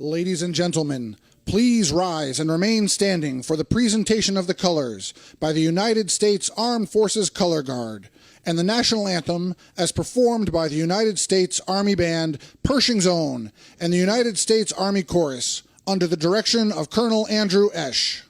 Ladies and gentlemen, please rise and remain standing for the presentation of the colors by the United States Armed Forces Color Guard and the national anthem as performed by the United States Army Band, Pershing's Own, and the United States Army Chorus under the direction of Colonel Andrew Esch.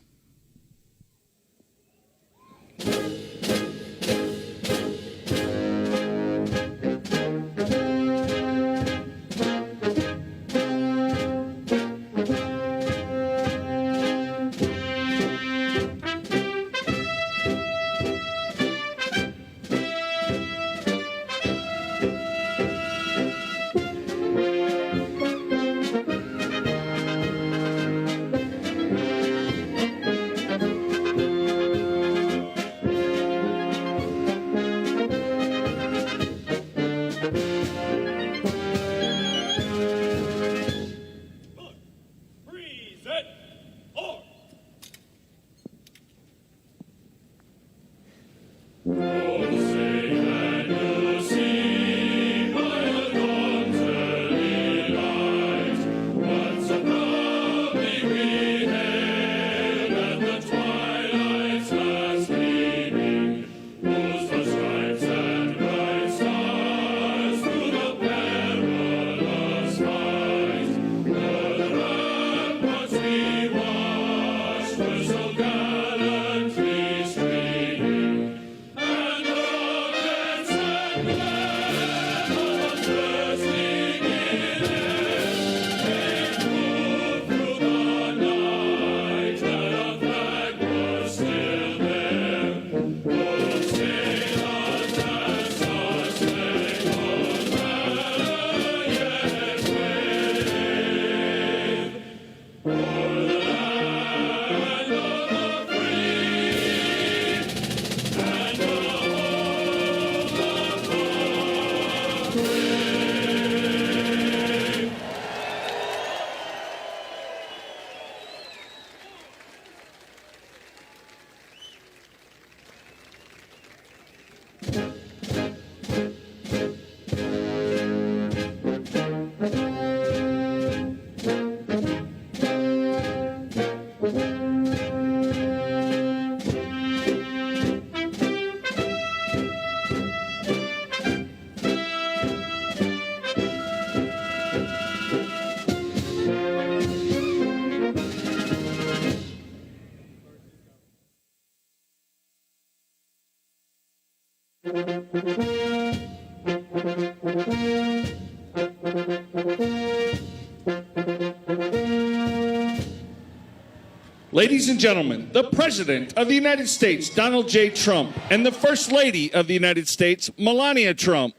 Ladies and gentlemen, the President of the United States, Donald J. Trump, and the First Lady of the United States, Melania Trump.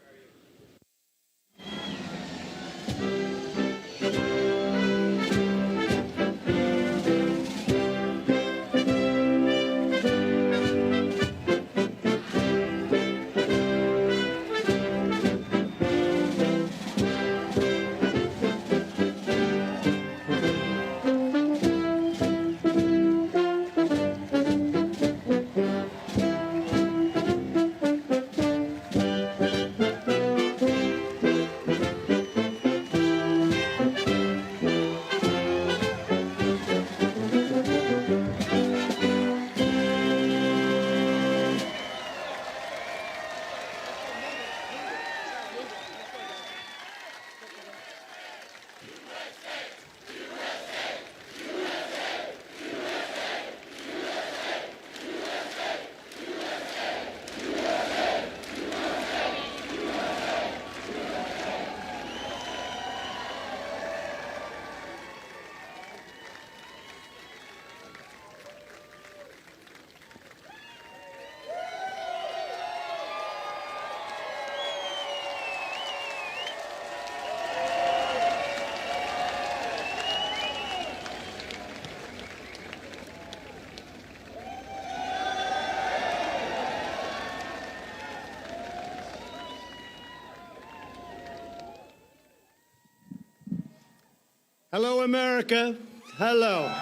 Hello, America. Hello.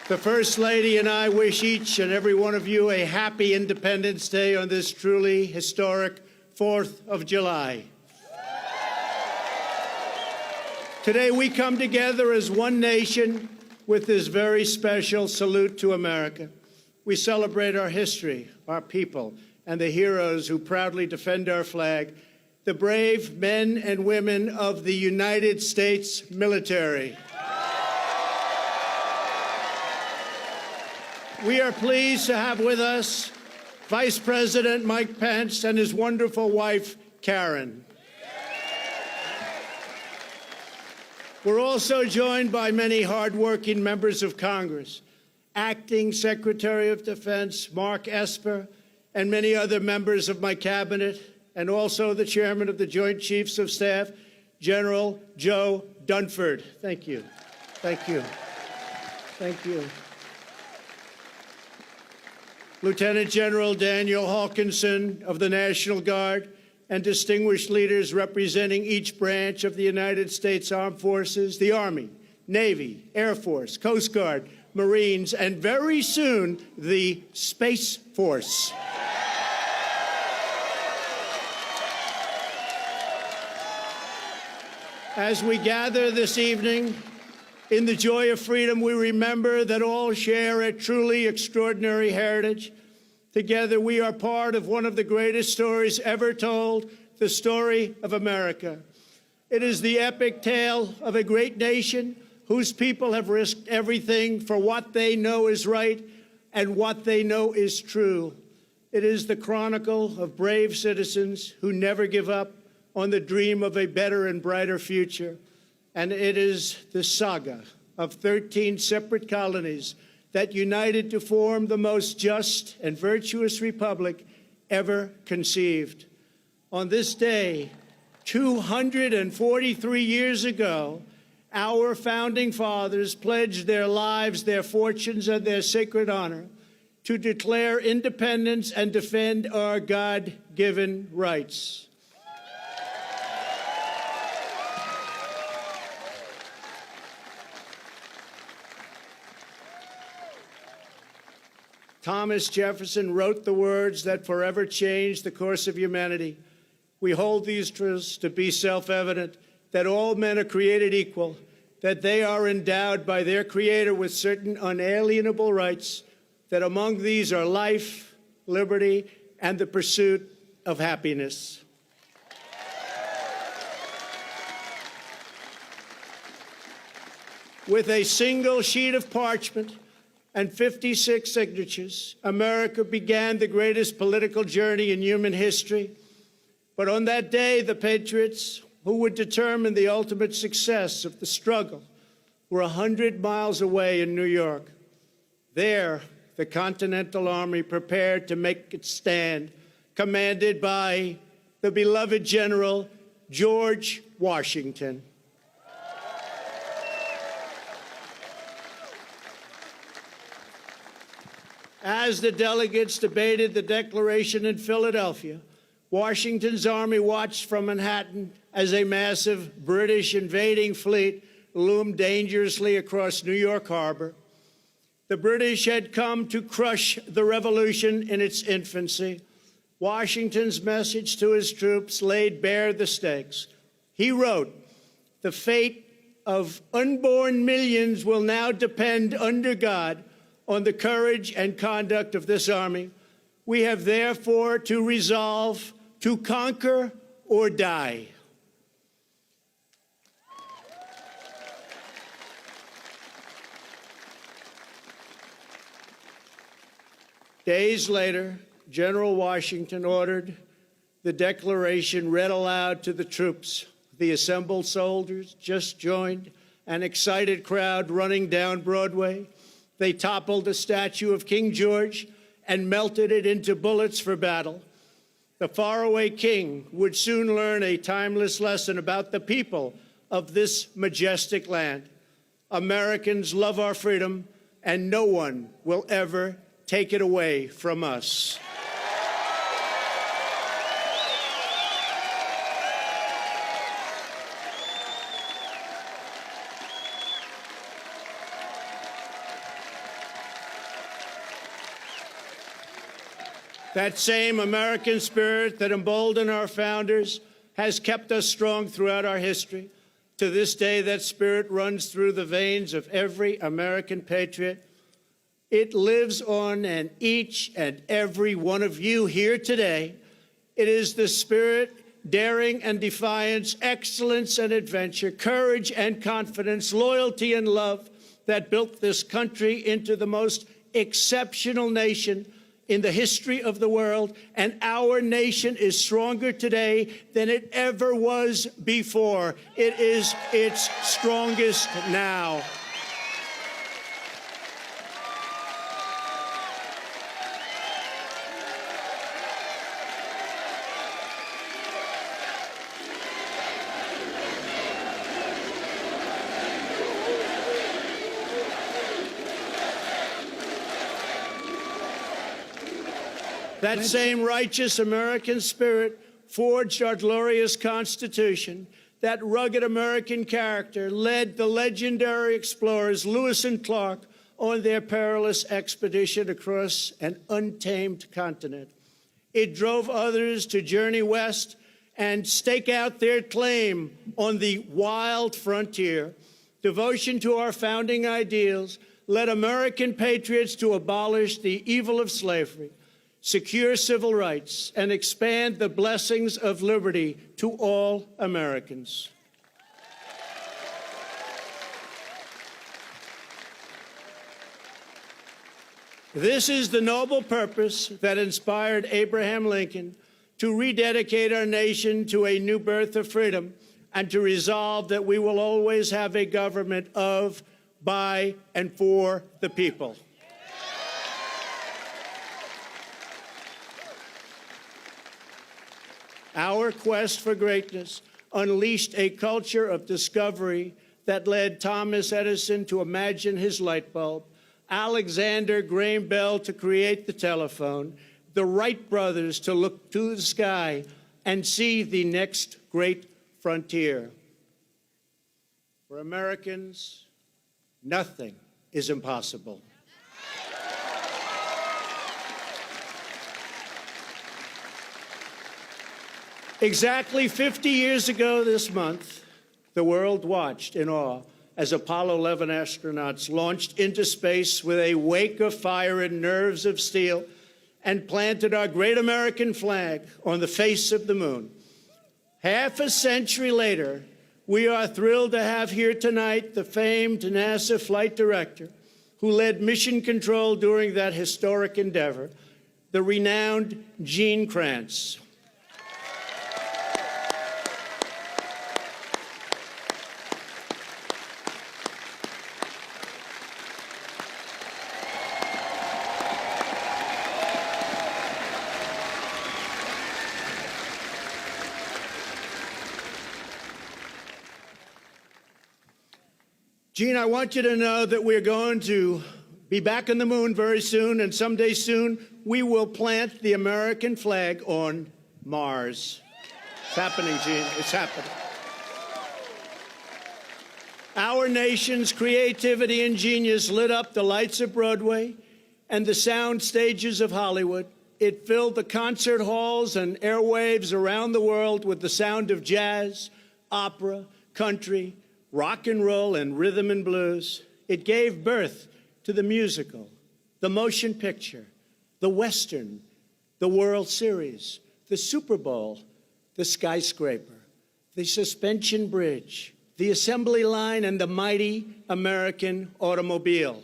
The First Lady and I wish each and every one of you a happy Independence Day on this truly historic 4th of July. Today we come together as one nation with this very special salute to America. We celebrate our history, our people, and the heroes who proudly defend our flag, the brave men and women of the United States military. We are pleased to have with us Vice President Mike Pence and his wonderful wife, Karen. We're also joined by many hardworking members of Congress, Acting Secretary of Defense Mark Esper, and many other members of my cabinet, and also the Chairman of the Joint Chiefs of Staff, General Joe Dunford. Thank you. Thank you. Thank you. Lieutenant General Daniel Hawkinson of the National Guard, and distinguished leaders representing each branch of the United States Armed Forces, the Army, Navy, Air Force, Coast Guard, Marines, and very soon, the Space Force. As we gather this evening, in the joy of freedom, we remember that all share a truly extraordinary heritage. Together, we are part of one of the greatest stories ever told, the story of America. It is the epic tale of a great nation whose people have risked everything for what they know is right and what they know is true. It is the chronicle of brave citizens who never give up on the dream of a better and brighter future. And it is the saga of 13 separate colonies that united to form the most just and virtuous republic ever conceived. On this day, 243 years ago, our founding fathers pledged their lives, their fortunes, and their sacred honor to declare independence and defend our God-given rights. Thomas Jefferson wrote the words that forever changed the course of humanity. We hold these truths to be self-evident, that all men are created equal, that they are endowed by their Creator with certain unalienable rights, that among these are life, liberty, and the pursuit of happiness. With a single sheet of parchment and 56 signatures, America began the greatest political journey in human history. But on that day, the patriots who would determine the ultimate success of the struggle were 100 miles away in New York. There, the Continental Army prepared to make its stand, commanded by the beloved General George Washington. As the delegates debated the Declaration in Philadelphia, Washington's army watched from Manhattan as a massive British invading fleet loomed dangerously across New York Harbor. The British had come to crush the revolution in its infancy. Washington's message to his troops laid bare the stakes. He wrote, "The fate of unborn millions will now depend under God on the courage and conduct of this army. We have therefore to resolve to conquer or die." Days later, General Washington ordered the Declaration read aloud to the troops. The assembled soldiers just joined an excited crowd running down Broadway. They toppled the statue of King George and melted it into bullets for battle. The faraway king would soon learn a timeless lesson about the people of this majestic land. Americans love our freedom, and no one will ever take it away from us. That same American spirit that emboldened our founders has kept us strong throughout our history. To this day, that spirit runs through the veins of every American patriot. It lives on in each and every one of you here today. It is the spirit, daring and defiance, excellence and adventure, courage and confidence, loyalty and love that built this country into the most exceptional nation in the history of the world. And our nation is stronger today than it ever was before. It is its strongest now. That same righteous American spirit forged our glorious Constitution. That rugged American character led the legendary explorers Lewis and Clark on their perilous expedition across an untamed continent. It drove others to journey west and stake out their claim on the wild frontier. Devotion to our founding ideals led American patriots to abolish the evil of slavery, secure civil rights, and expand the blessings of liberty to all Americans. This is the noble purpose that inspired Abraham Lincoln to rededicate our nation to a new birth of freedom and to resolve that we will always have a government of, by, and for the people. Our quest for greatness unleashed a culture of discovery that led Thomas Edison to imagine his light bulb, Alexander Graham Bell to create the telephone, the Wright brothers to look to the sky and see the next great frontier. For Americans, nothing is impossible. Exactly 50 years ago this month, the world watched in awe as Apollo 11 astronauts launched into space with a wake of fire and nerves of steel and planted our great American flag on the face of the moon. Half a century later, we are thrilled to have here tonight the famed NASA flight director who led mission control during that historic endeavor, the renowned Gene Kranz. Gene, I want you to know that we're going to be back on the moon very soon, and someday soon we will plant the American flag on Mars. It's happening, Gene. It's happening. Our nation's creativity and genius lit up the lights of Broadway and the sound stages of Hollywood. It filled the concert halls and airwaves around the world with the sound of jazz, opera, country, rock and roll, and rhythm and blues. It gave birth to the musical, the motion picture, the Western, the World Series, the Super Bowl, the skyscraper, the suspension bridge, the assembly line, and the mighty American automobile.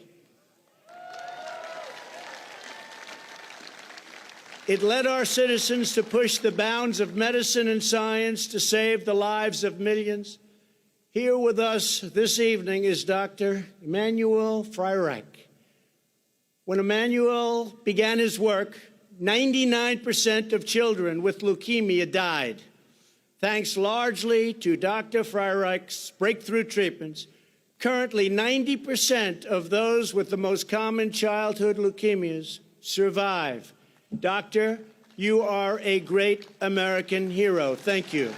It led our citizens to push the bounds of medicine and science to save the lives of millions. Here with us this evening is Dr. Emanuel Freireich. When Emanuel began his work, 99% of children with leukemia died. Thanks largely to Dr. Freireich's breakthrough treatments, currently 90% of those with the most common childhood leukemias survive. Doctor, you are a great American hero. Thank you.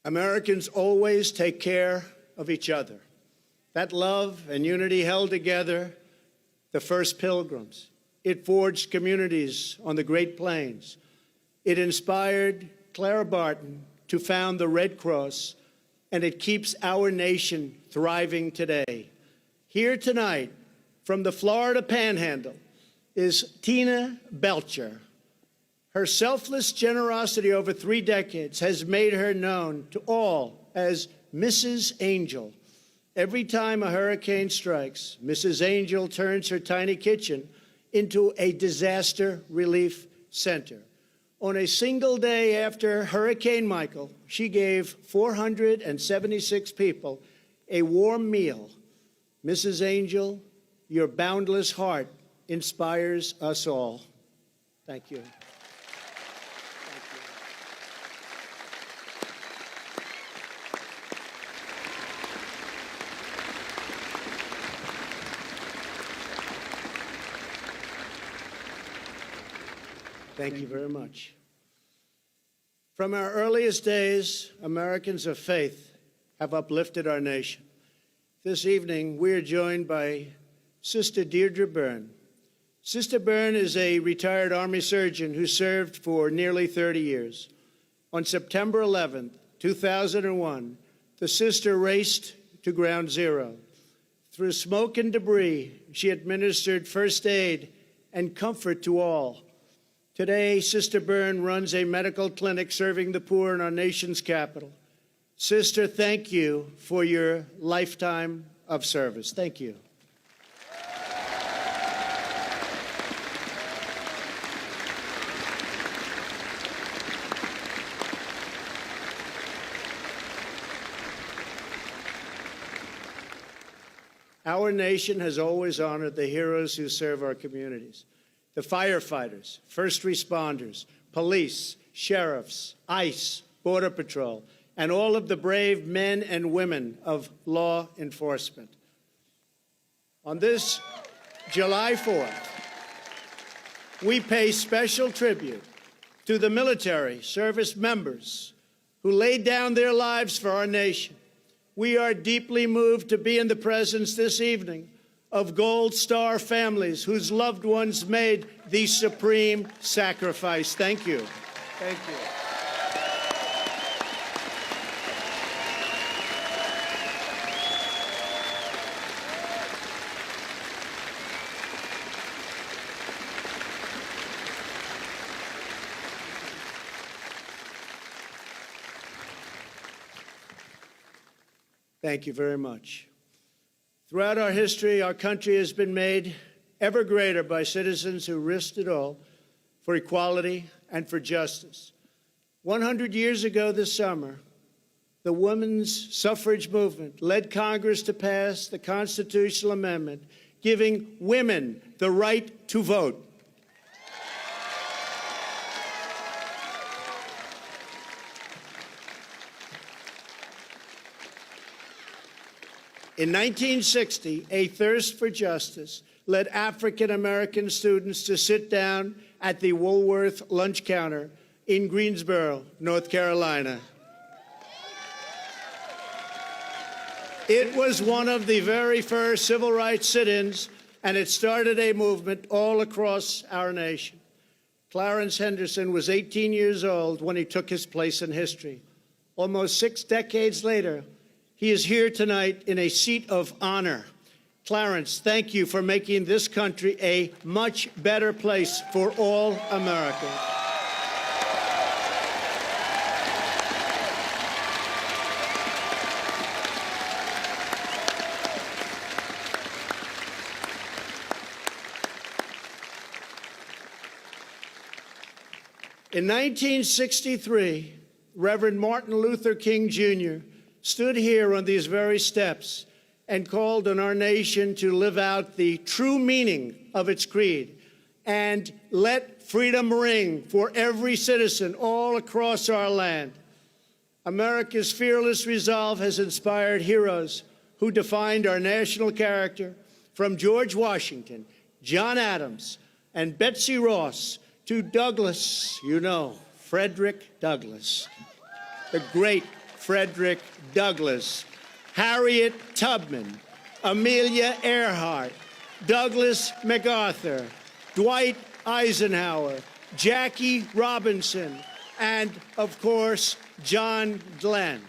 Americans always take care of each other. That love and unity held together the first pilgrims. It forged communities on the Great Plains. It inspired Clara Barton to found the Red Cross, and it keeps our nation thriving today. Here tonight, from the Florida Panhandle, is Tina Belcher. Her selfless generosity over 3 decades has made her known to all as Mrs. Angel. Every time a hurricane strikes, Mrs. Angel turns her tiny kitchen into a disaster relief center. On a single day after Hurricane Michael, she gave 476 people a warm meal. Mrs. Angel, your boundless heart inspires us all. Thank you. Thank you very much. From our earliest days, Americans of faith have uplifted our nation. This evening, we are joined by Sister Deirdre Byrne. Sister Byrne is a retired Army surgeon who served for nearly 30 years. On September 11, 2001, the sister raced to Ground Zero. Through smoke and debris, she administered first aid and comfort to all. Today, Sister Byrne runs a medical clinic serving the poor in our nation's capital. Sister, thank you for your lifetime of service. Thank you. Our nation has always honored the heroes who serve our communities. The firefighters, first responders, police, sheriffs, ICE, Border Patrol, and all of the brave men and women of law enforcement. On this July 4th, we pay special tribute to the military service members who laid down their lives for our nation. We are deeply moved to be in the presence this evening of Gold Star families whose loved ones made the supreme sacrifice. Thank you. Thank you. Thank you very much. Throughout our history, our country has been made ever greater by citizens who risked it all for equality and for justice. 100 years ago this summer, the women's suffrage movement led Congress to pass the constitutional amendment giving women the right to vote. In 1960, a thirst for justice led African-American students to sit down at the Woolworth lunch counter in Greensboro, North Carolina. It was one of the very first civil rights sit-ins, and it started a movement all across our nation. Clarence Henderson was 18 years old when he took his place in history. Almost 6 decades later, he is here tonight in a seat of honor. Clarence, thank you for making this country a much better place for all Americans. In 1963, Reverend Martin Luther King Jr. stood here on these very steps and called on our nation to live out the true meaning of its creed and let freedom ring for every citizen all across our land. America's fearless resolve has inspired heroes who defined our national character, from George Washington, John Adams, and Betsy Ross to Douglas, Frederick Douglass, the great Frederick Douglass, Harriet Tubman, Amelia Earhart, Douglas MacArthur, Dwight Eisenhower, Jackie Robinson, and, of course, John Glenn.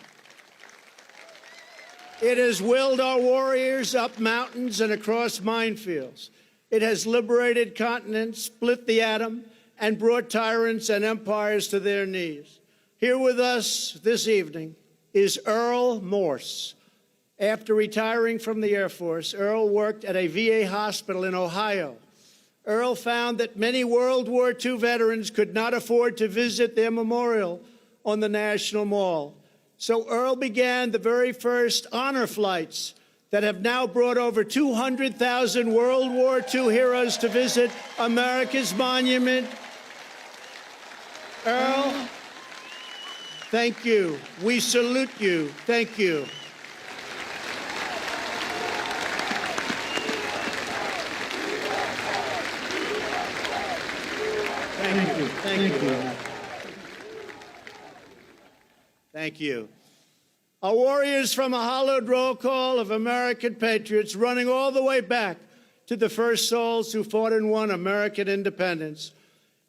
It has willed our warriors up mountains and across minefields. It has liberated continents, split the atom, and brought tyrants and empires to their knees. Here with us this evening is Earl Morse. After retiring from the Air Force, Earl worked at a VA hospital in Ohio. Earl found that many World War II veterans could not afford to visit their memorial on the National Mall. So Earl began the very first honor flights that have now brought over 200,000 World War II heroes to visit America's monument. Earl, thank you. We salute you. Thank you. Thank you. Thank you. Thank you. Our warriors from a hallowed roll call of American patriots running all the way back to the first souls who fought and won American independence.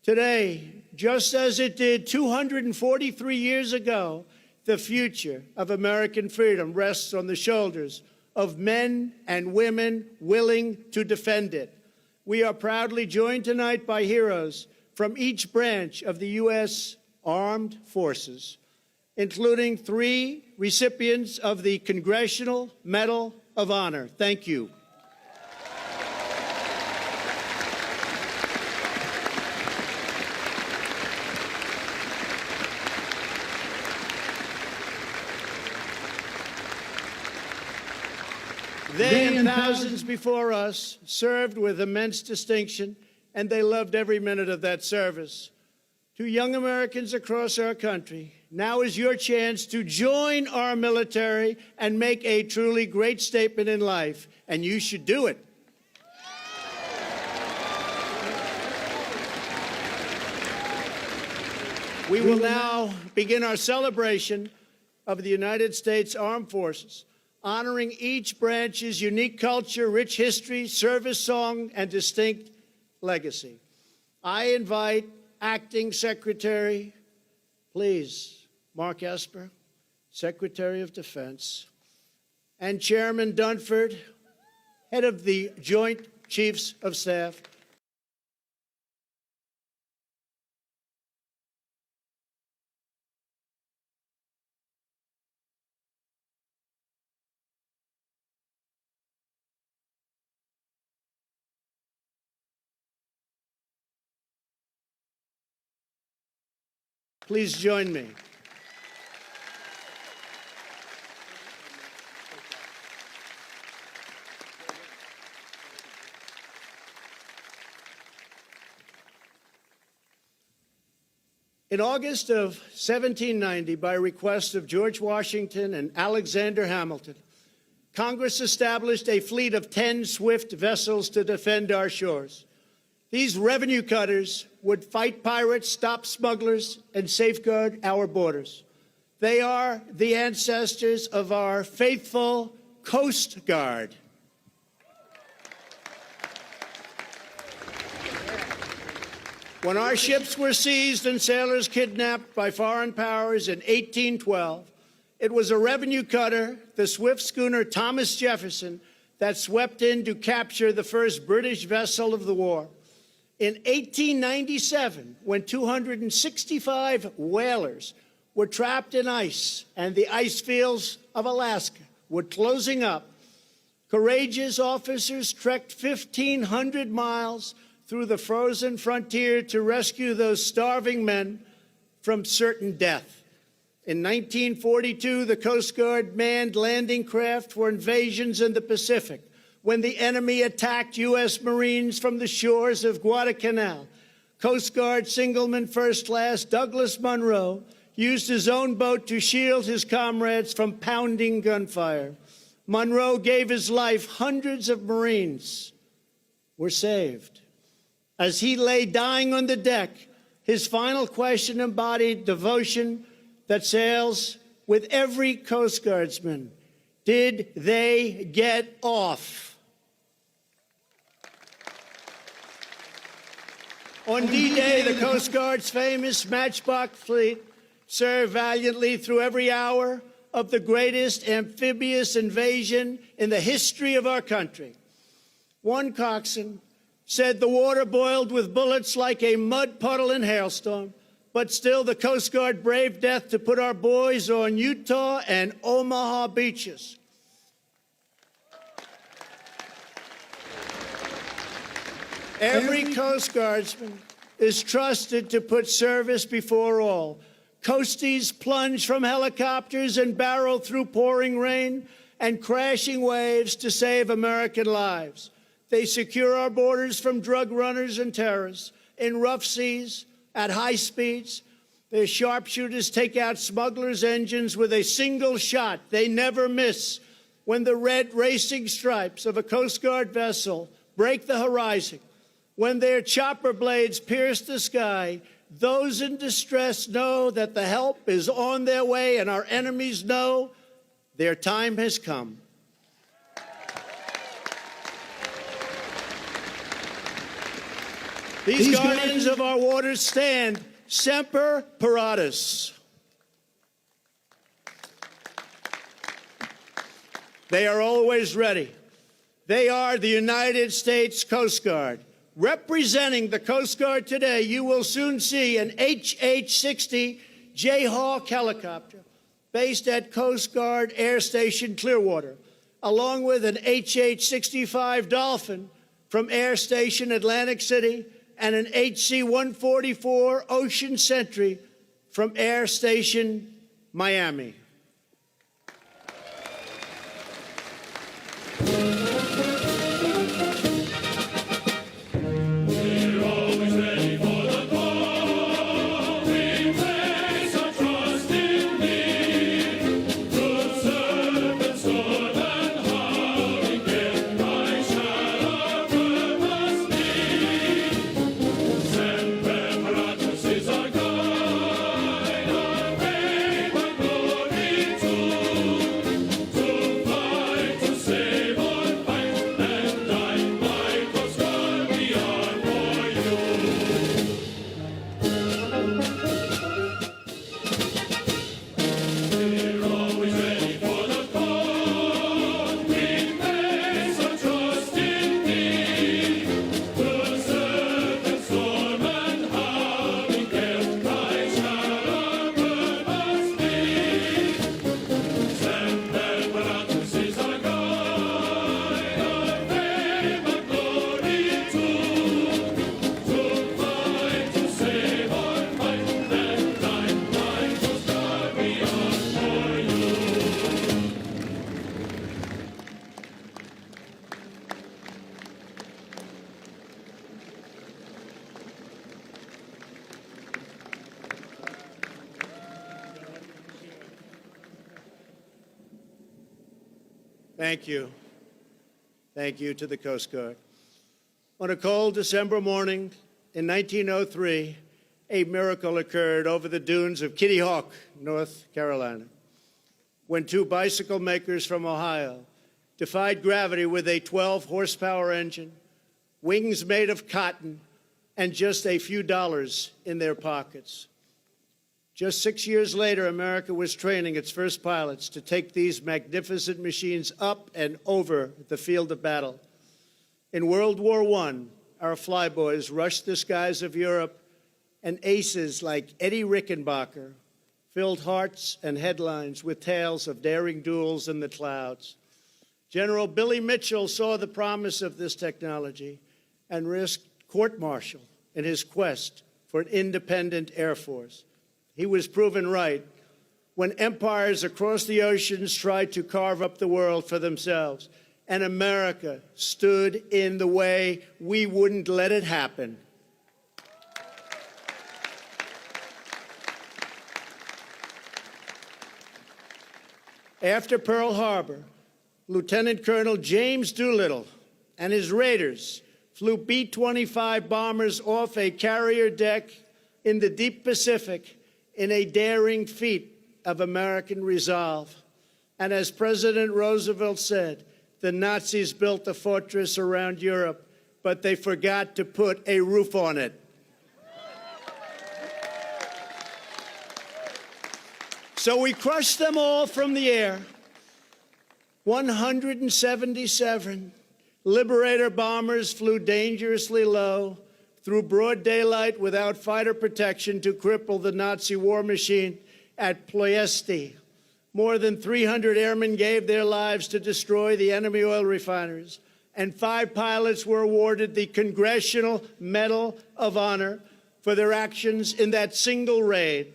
Today, just as it did 243 years ago, the future of American freedom rests on the shoulders of men and women willing to defend it. We are proudly joined tonight by heroes from each branch of the U.S. Armed Forces, including 3 recipients of the Congressional Medal of Honor. Thank you. They and thousands before us served with immense distinction, and they loved every minute of that service. To young Americans across our country, now is your chance to join our military and make a truly great statement in life, and you should do it. We will now begin our celebration of the United States Armed Forces, honoring each branch's unique culture, rich history, service song, and distinct legacy. I invite Acting Secretary, please, Mark Esper, Secretary of Defense, and Chairman Dunford, head of the Joint Chiefs of Staff. Please join me. In August of 1790, by request of George Washington and Alexander Hamilton, Congress established a fleet of 10 swift vessels to defend our shores. These revenue cutters would fight pirates, stop smugglers, and safeguard our borders. They are the ancestors of our faithful Coast Guard. When our ships were seized and sailors kidnapped by foreign powers in 1812, it was a revenue cutter, the swift schooner Thomas Jefferson, that swept in to capture the first British vessel of the war. In 1897, when 265 whalers were trapped in ice and the ice fields of Alaska were closing up, courageous officers trekked 1,500 miles through the frozen frontier to rescue those starving men from certain death. In 1942, the Coast Guard manned landing craft for invasions in the Pacific, when the enemy attacked U.S. Marines from the shores of Guadalcanal. Coast Guard Signalman First Class Douglas Munro used his own boat to shield his comrades from pounding gunfire. Munro gave his life. Hundreds of Marines were saved. As he lay dying on the deck, his final question embodied devotion that sails with every Coast Guardsman. Did they get off? On D-Day, the Coast Guard's famous Matchbox fleet served valiantly through every hour of the greatest amphibious invasion in the history of our country. One coxswain said the water boiled with bullets like a mud puddle in hailstorm, but still the Coast Guard braved death to put our boys on Utah and Omaha beaches. Every Coast Guardsman is trusted to put service before all. Coasties plunge from helicopters and barrel through pouring rain and crashing waves to save American lives. They secure our borders from drug runners and terrorists in rough seas, at high speeds. Their sharpshooters take out smugglers' engines with a single shot. They never miss. When the red racing stripes of a Coast Guard vessel break the horizon, when their chopper blades pierce the sky, those in distress know that the help is on their way, and our enemies know their time has come. These guardians of our waters stand semper paratus. They are always ready. They are the United States Coast Guard. Representing the Coast Guard today, you will soon see an HH-60 Jayhawk helicopter based at Coast Guard Air Station Clearwater, along with an HH-65 Dolphin from Air Station Atlantic City and an HC-144 Ocean Sentry from Air Station Miami. Thank you. Thank you to the Coast Guard. On a cold December morning in 1903, a miracle occurred over the dunes of Kitty Hawk, North Carolina, when two bicycle makers from Ohio defied gravity with a 12-horsepower engine, wings made of cotton, and just a few dollars in their pockets. Just 6 years later, America was training its first pilots to take these magnificent machines up and over the field of battle. In World War I, our flyboys rushed the skies of Europe, and aces like Eddie Rickenbacker filled hearts and headlines with tales of daring duels in the clouds. General Billy Mitchell saw the promise of this technology and risked court-martial in his quest for an independent Air Force. He was proven right when empires across the oceans tried to carve up the world for themselves, and America stood in the way. We wouldn't let it happen. After Pearl Harbor, Lieutenant Colonel James Doolittle and his raiders flew B-25 bombers off a carrier deck in the deep Pacific in a daring feat of American resolve. And as President Roosevelt said, the Nazis built a fortress around Europe, but they forgot to put a roof on it. So we crushed them all from the air. 177 Liberator bombers flew dangerously low through broad daylight without fighter protection to cripple the Nazi war machine at Ploiesti. More than 300 airmen gave their lives to destroy the enemy oil refineries, and 5 pilots were awarded the Congressional Medal of Honor for their actions in that single raid.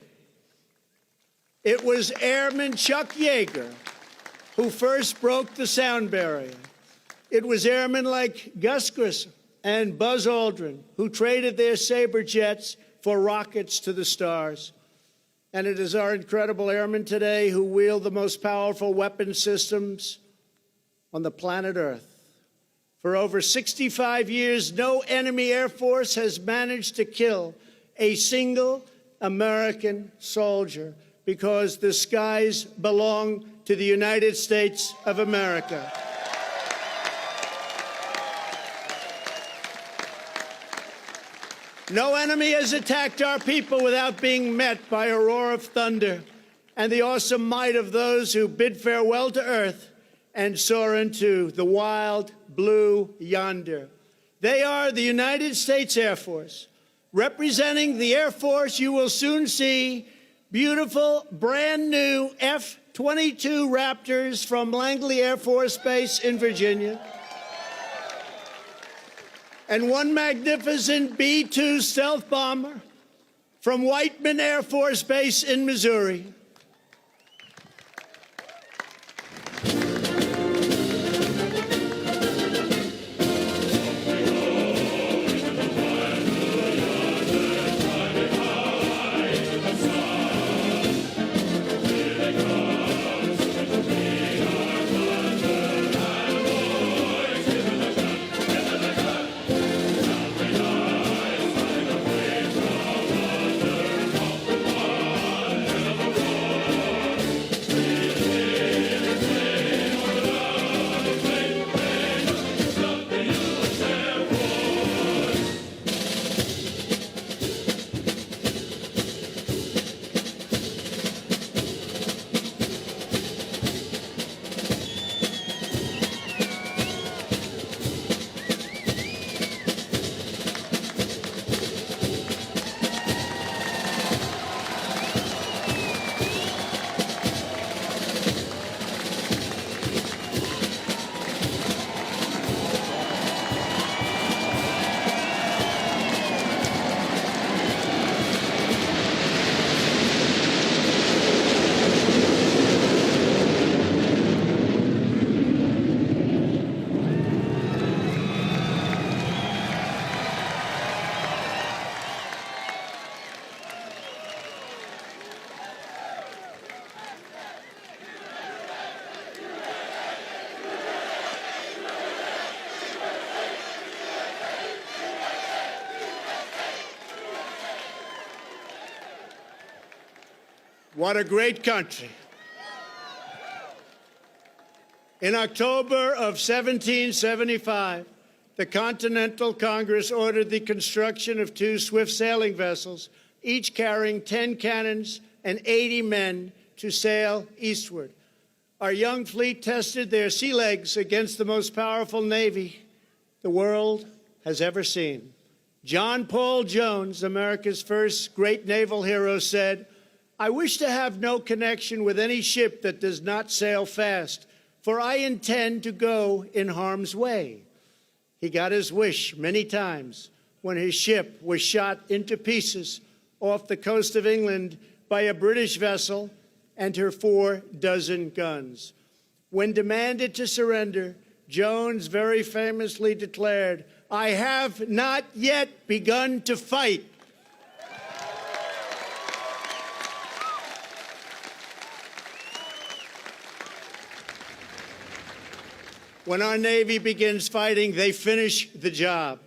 It was Airman Chuck Yeager who first broke the sound barrier. It was airmen like Gus Grissom and Buzz Aldrin who traded their Sabre jets for rockets to the stars. And it is our incredible airmen today who wield the most powerful weapon systems on the planet Earth. For over 65 years, no enemy air force has managed to kill a single American soldier because the skies belong to the United States of America. No enemy has attacked our people without being met by a roar of thunder and the awesome might of those who bid farewell to earth and soar into the wild blue yonder. They are the United States Air Force. Representing the Air Force, you will soon see beautiful, brand new F-22 Raptors from Langley Air Force Base in Virginia, and one magnificent B-2 stealth bomber from Whiteman Air Force Base in Missouri. What a great country. In October of 1775, the Continental Congress ordered the construction of 2 swift sailing vessels, each carrying 10 cannons and 80 men to sail eastward. Our young fleet tested their sea legs against the most powerful navy the world has ever seen. John Paul Jones, America's first great naval hero, said, "I wish to have no connection with any ship that does not sail fast, for I intend to go in harm's way." He got his wish many times when his ship was shot into pieces off the coast of England by a British vessel and her 4 dozen guns. When demanded to surrender, Jones very famously declared, "I have not yet begun to fight." When our Navy begins fighting, they finish the job.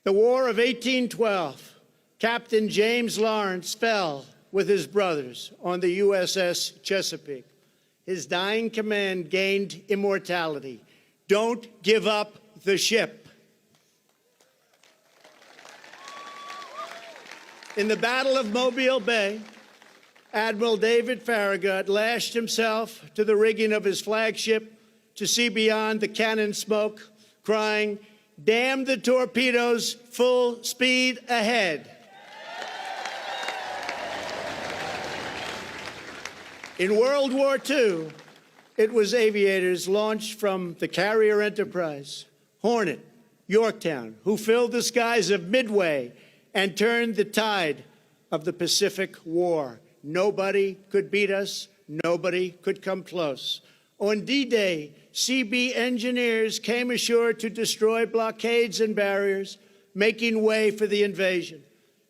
The War of 1812, Captain James Lawrence fell with his brothers on the USS Chesapeake. His dying command gained immortality. Don't give up the ship. In the Battle of Mobile Bay, Admiral David Farragut lashed himself to the rigging of his flagship to see beyond the cannon smoke, crying, "Damn the torpedoes, full speed ahead." In World War II, it was aviators launched from the carrier Enterprise, Hornet, Yorktown, who filled the skies of Midway and turned the tide of the Pacific War. Nobody could beat us. Nobody could come close. On D-Day, CB engineers came ashore to destroy blockades and barriers, making way for the invasion.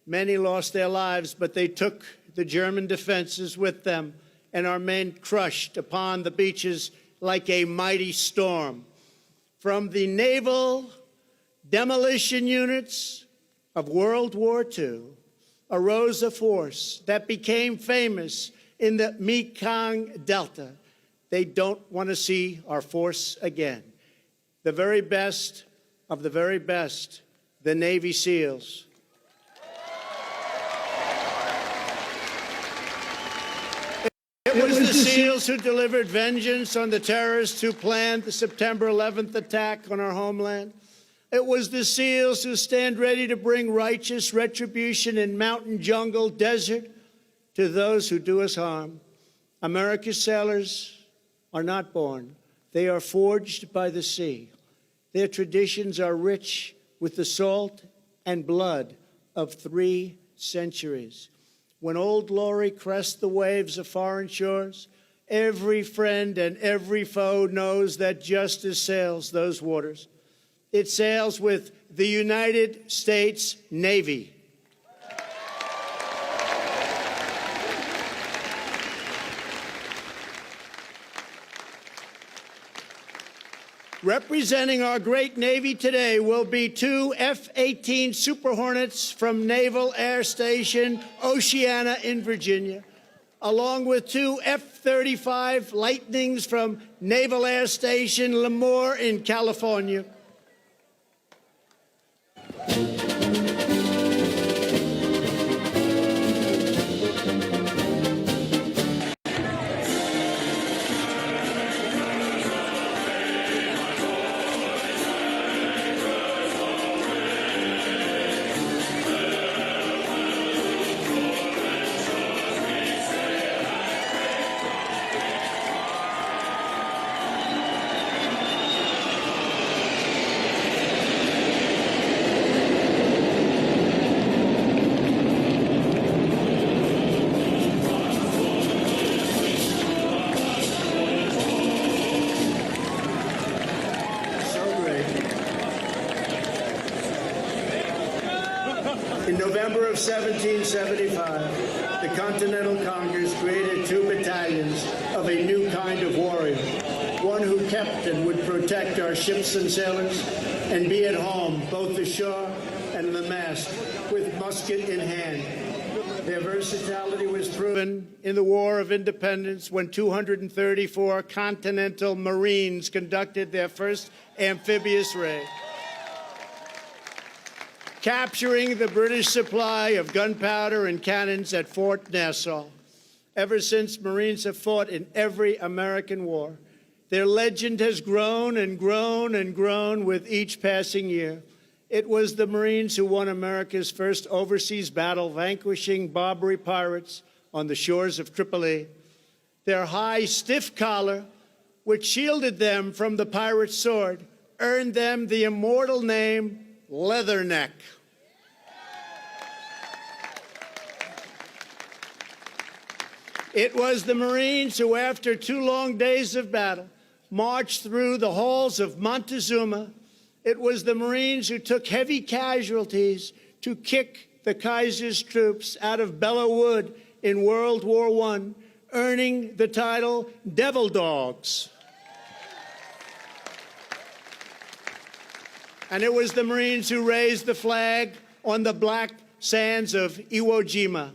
Many lost their lives, but they took the German defenses with them, and our men crushed upon the beaches like a mighty storm. From the naval demolition units of World War II arose a force that became famous in the Mekong Delta. They don't want to see our force again. The very best of the very best, the Navy SEALs. It was the SEALs who delivered vengeance on the terrorists who planned the September 11th attack on our homeland. It was the SEALs who stand ready to bring righteous retribution in mountain, jungle, desert to those who do us harm. America's sailors are not born. They are forged by the sea. Their traditions are rich with the salt and blood of 3 centuries. When Old Glory crests the waves of foreign shores, every friend and every foe knows that justice sails those waters. It sails with the United States Navy. Representing our great Navy today will be 2 F-18 Super Hornets from Naval Air Station Oceana in Virginia, along with 2 F-35 Lightnings from Naval Air Station Lemoore in California. In November of 1775, the Continental Congress created 2 battalions of a new kind of warrior, one who kept and would protect our ships and sailors and be at home, both ashore and the mast, with musket in hand. Their versatility was proven in the War of Independence when 234 Continental Marines conducted their first amphibious raid, capturing the British supply of gunpowder and cannons at Fort Nassau. Ever since, Marines have fought in every American war. Their legend has grown and grown and grown with each passing year. It was the Marines who won America's first overseas battle, vanquishing Barbary pirates on the shores of Tripoli. Their high, stiff collar, which shielded them from the pirate's sword, earned them the immortal name Leatherneck. It was the Marines who, after 2 long days of battle, marched through the halls of Montezuma. It was the Marines who took heavy casualties to kick the Kaiser's troops out of Belleau Wood in World War I, earning the title Devil Dogs. And it was the Marines who raised the flag on the black sands of Iwo Jima.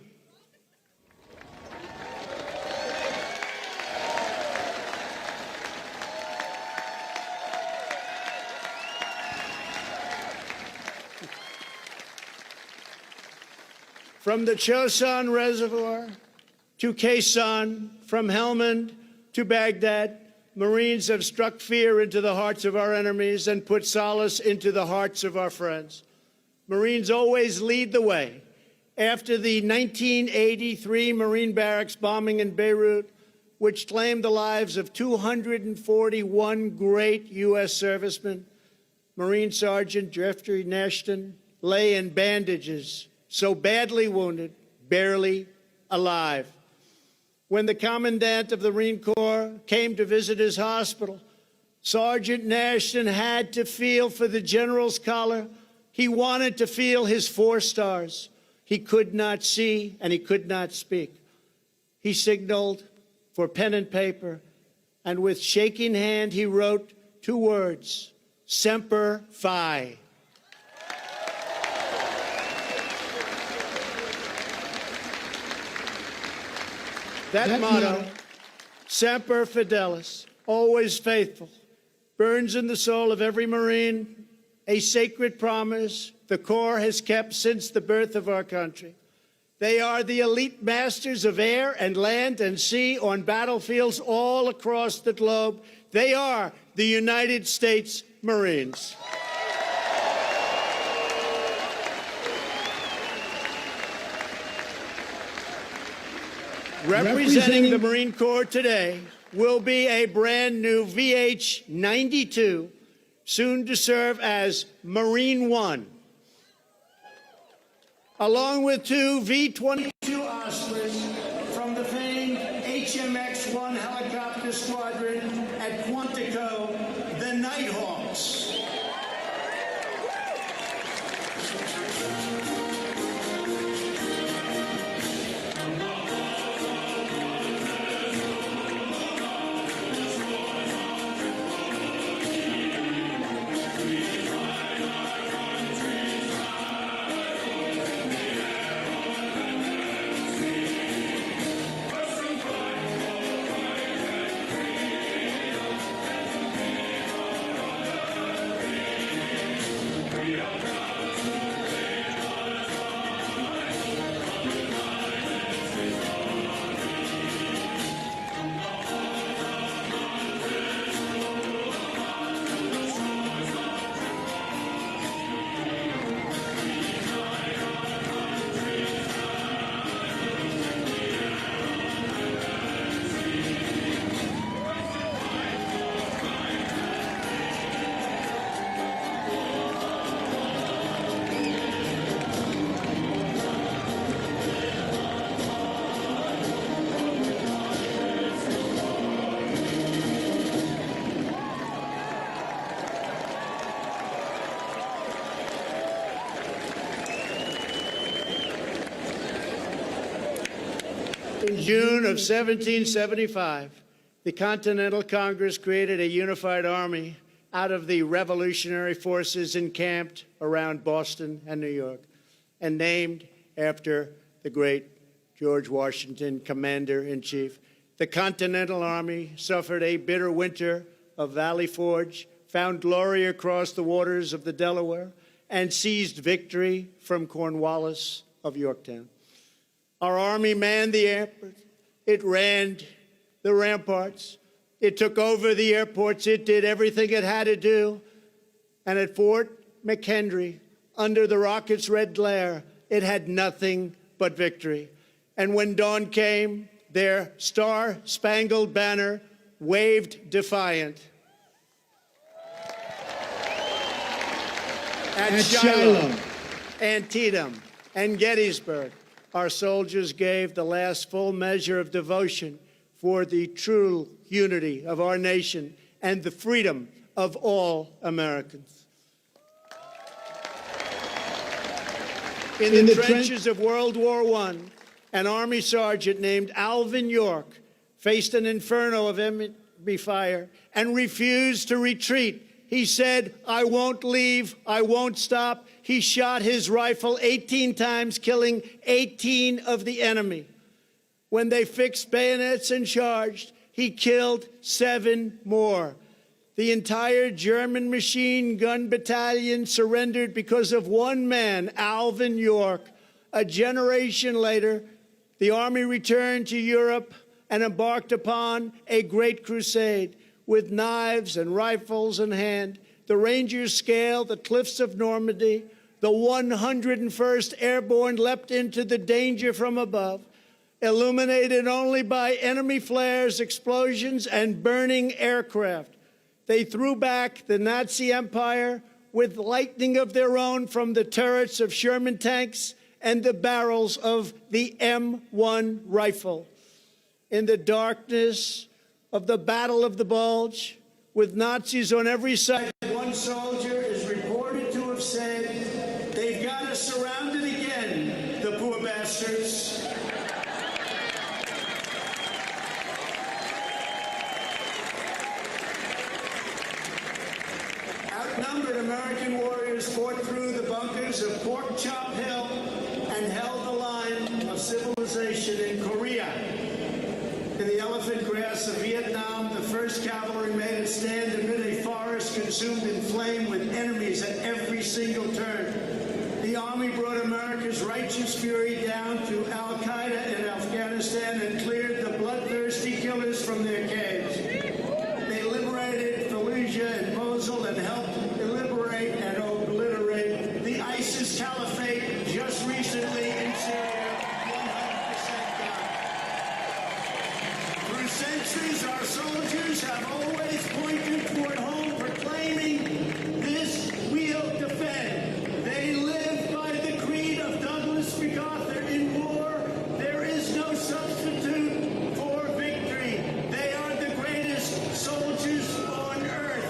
From the Chosin Reservoir to Quezon, from Helmand to Baghdad, Marines have struck fear into the hearts of our enemies and put solace into the hearts of our friends. Marines always lead the way. After the 1983 Marine barracks bombing in Beirut, which claimed the lives of 241 great U.S. servicemen, Marine Sergeant Jeffrey Nashton lay in bandages, so badly wounded, barely alive. When the Commandant of the Marine Corps came to visit his hospital, Sergeant Nashton had to feel for the general's collar. He wanted to feel his 4 stars. He could not see and he could not speak. He signaled for pen and paper, and with shaking hand he wrote 2 words, Semper Fi. That motto, Semper Fidelis, always faithful, burns in the soul of every Marine, a sacred promise the Corps has kept since the birth of our country. They are the elite masters of air and land and sea on battlefields all across the globe. They are the United States Marines. Representing the Marine Corps today will be a brand new VH-92, soon to serve as Marine One, along with 2 V-22 Ospreys from the famed HMX-1 helicopter squadron at Quantico, the Nighthawks. In June of 1775, the Continental Congress created a unified army out of the revolutionary forces encamped around Boston and New York, and named after the great George Washington, Commander-in-Chief. The Continental Army suffered a bitter winter of Valley Forge, found glory across the waters of the Delaware, and seized victory from Cornwallis of Yorktown. Our Army manned the airport. It ran the ramparts. It took over the airports. It did everything it had to do. And at Fort McHenry, under the rocket's red glare, it had nothing but victory. And when dawn came, their star-spangled banner waved defiant. At Shiloh, Antietam, and Gettysburg, our soldiers gave the last full measure of devotion for the true unity of our nation and the freedom of all Americans. In the trenches of World War I, an Army sergeant named Alvin York faced an inferno of enemy fire and refused to retreat. He said, "I won't leave, I won't stop." He shot his rifle 18 times, killing 18 of the enemy. When they fixed bayonets and charged, he killed 7 more. The entire German machine gun battalion surrendered because of one man, Alvin York, A generation later, the Army returned to Europe and embarked upon a great crusade. With knives and rifles in hand, the Rangers scaled the cliffs of Normandy. The 101st Airborne leapt into the danger from above, illuminated only by enemy flares, explosions, and burning aircraft. They threw back the Nazi Empire with lightning of their own from the turrets of Sherman tanks and the barrels of the M1 rifle. In the darkness of the Battle of the Bulge, with Nazis on every side, one soldier is reported to have said, "They've got us surrounded again, the poor bastards." Outnumbered, American warriors fought through the bunkers of Pork Chop Hill and held the line of civilization in Korea. In the elephant grass of Vietnam, the 1st Cavalry made its stand amid a forest consumed in flame with enemies at every single turn. The Army brought America's righteous fury down to Al-Qaeda in Afghanistan and cleared the bloodthirsty killers from their caves. They liberated Fallujah and Mosul and helped liberate and obliterate the ISIS caliphate just recently in Syria. For centuries, our soldiers have always pointed toward home, proclaiming, "This we'll defend." They live by the creed of Douglas MacArthur: "In war, there is no substitute for victory." They are the greatest soldiers on earth.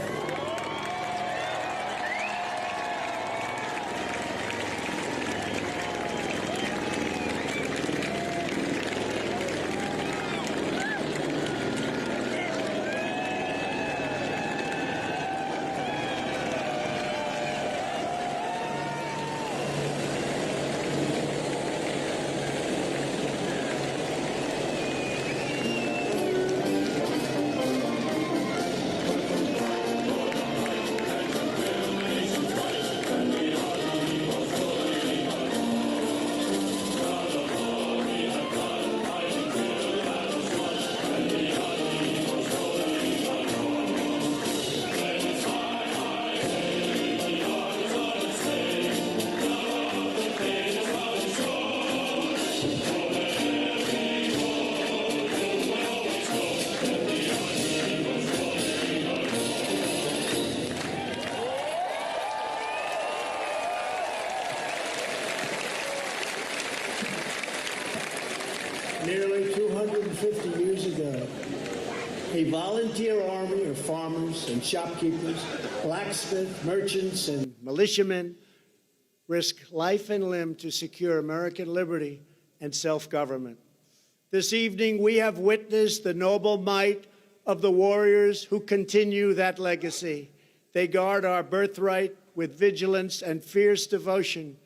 Nearly 250 years ago, a volunteer army of farmers and shopkeepers, blacksmiths, merchants, and militiamen risked life and limb to secure American liberty and self-government. This evening, we have witnessed the noble might of the warriors who continue that legacy. They guard our birthright with vigilance and fierce devotion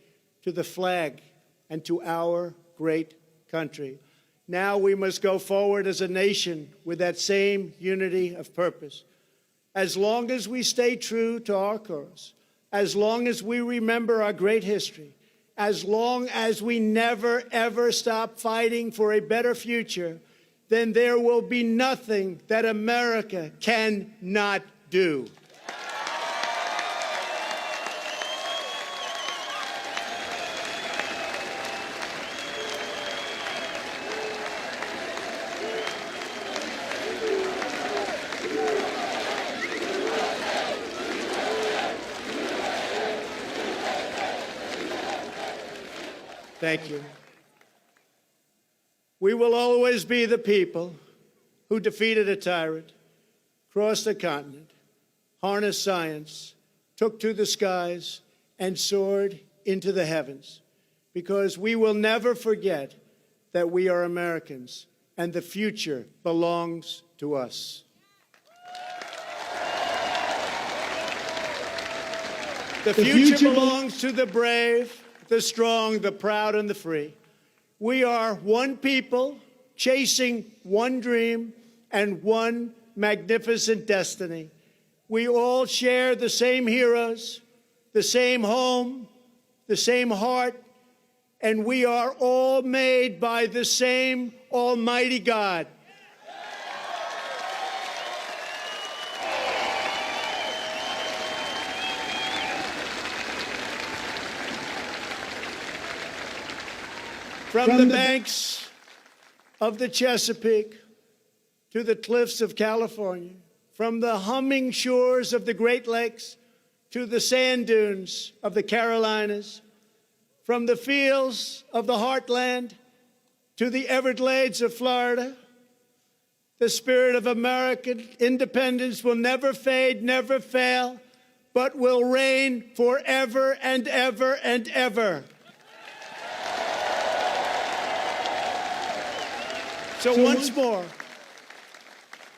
to the flag and to our great country. Now we must go forward as a nation with that same unity of purpose. As long as we stay true to our cause, as long as we remember our great history, as long as we never, ever stop fighting for a better future, then there will be nothing that America cannot do. Thank you. We will always be the people who defeated a tyrant, crossed the continent, harnessed science, took to the skies, and soared into the heavens, because we will never forget that we are Americans and the future belongs to us. The future belongs to the brave, the strong, the proud, and the free. We are one people chasing one dream and one magnificent destiny. We all share the same heroes, the same home, the same heart, and we are all made by the same Almighty God. From the banks of the Chesapeake to the cliffs of California, from the humming shores of the Great Lakes to the sand dunes of the Carolinas, from the fields of the heartland to the Everglades of Florida, the spirit of American independence will never fade, never fail, but will reign forever and ever and ever. So once more,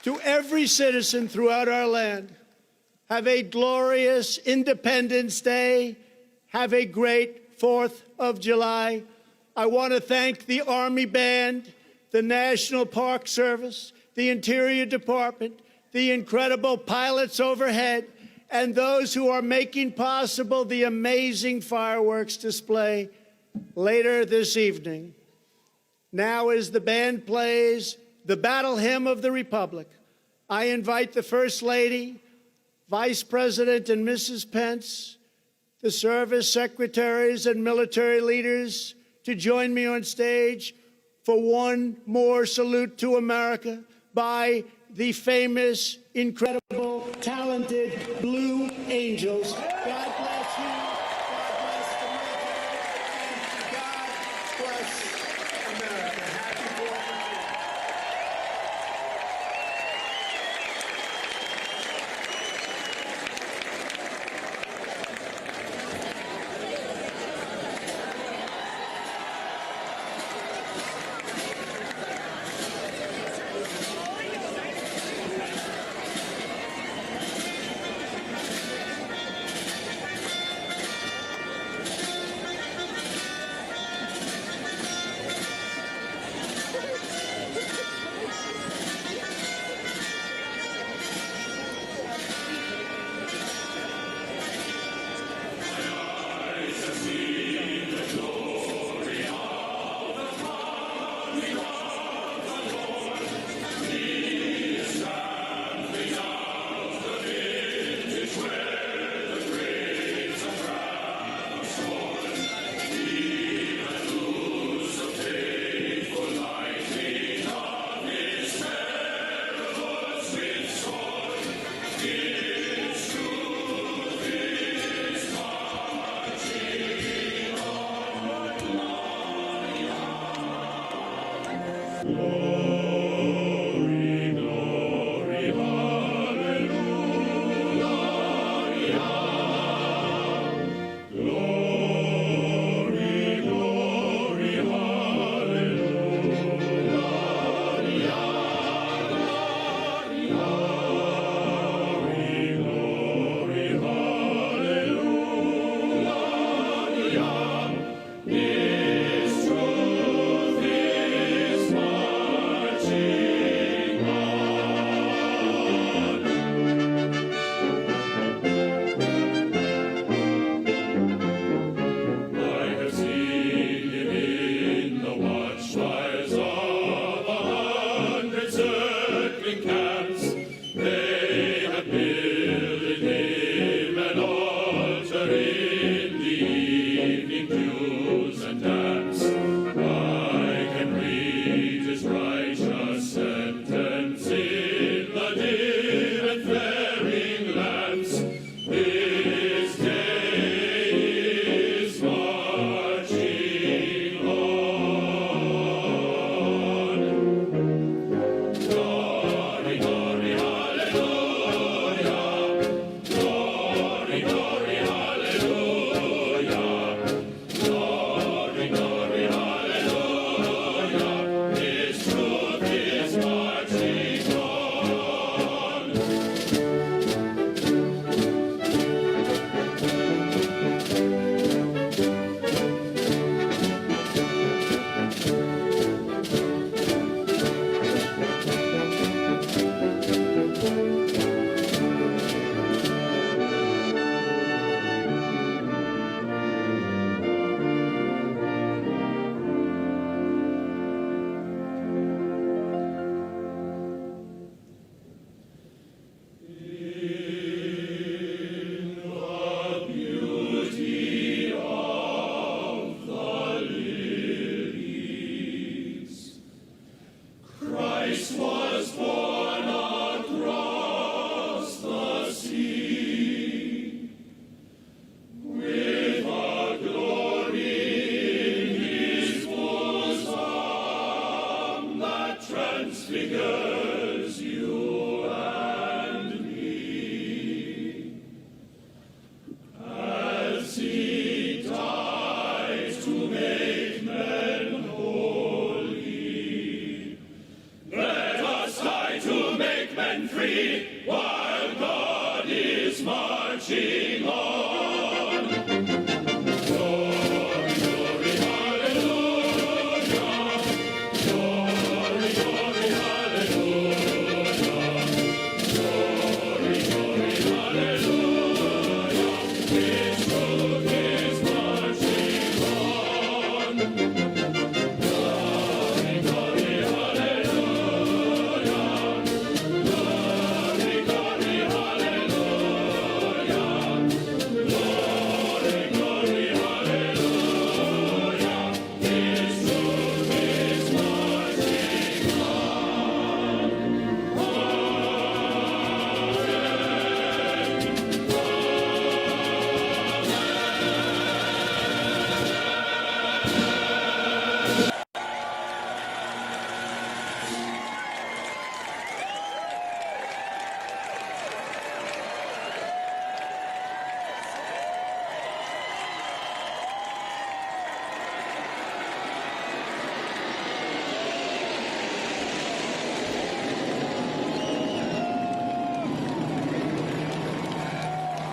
to every citizen throughout our land, have a glorious Independence Day. Have a great 4th of July. I want to thank the Army Band, the National Park Service, the Interior Department, the incredible pilots overhead, and those who are making possible the amazing fireworks display later this evening. Now, as the band plays the Battle Hymn of the Republic, I invite the First Lady, Vice President and Mrs. Pence, the service secretaries and military leaders to join me on stage for one more salute to America by the famous, incredible, talented Blue Angels. God bless you. God bless the military. And God bless America. Happy 4th of July. transfigures you and me. As he died to make men holy, let us die to make men free while God is marching on.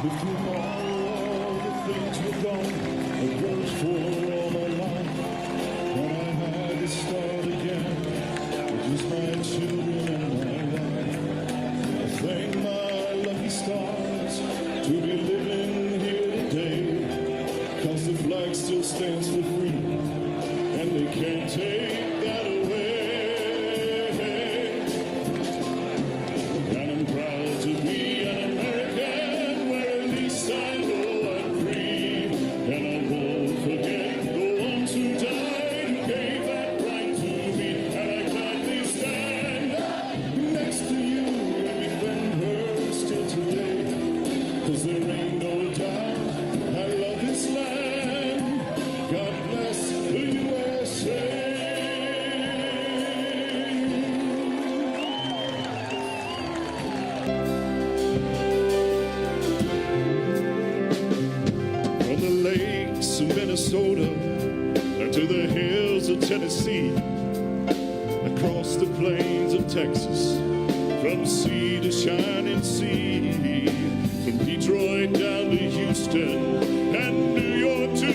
Between all the things we've done, I worked for all my life. When I had to start again, with just my children and my wife. I thank my lucky stars to be living here today, 'cause the flag still stands for freedom, and they can't take that away. And I'm proud to be an American, where at least I know I'm free. And I won't forget the ones who died, who gave that right to me. And I gladly stand next to you and defend her still today. 'Cause there ain't no doubt I love this land. God bless the USA. From the lakes of Minnesota to the hills of Tennessee, across the plains of Texas, from sea to shining sea, from Detroit down to Houston and New York to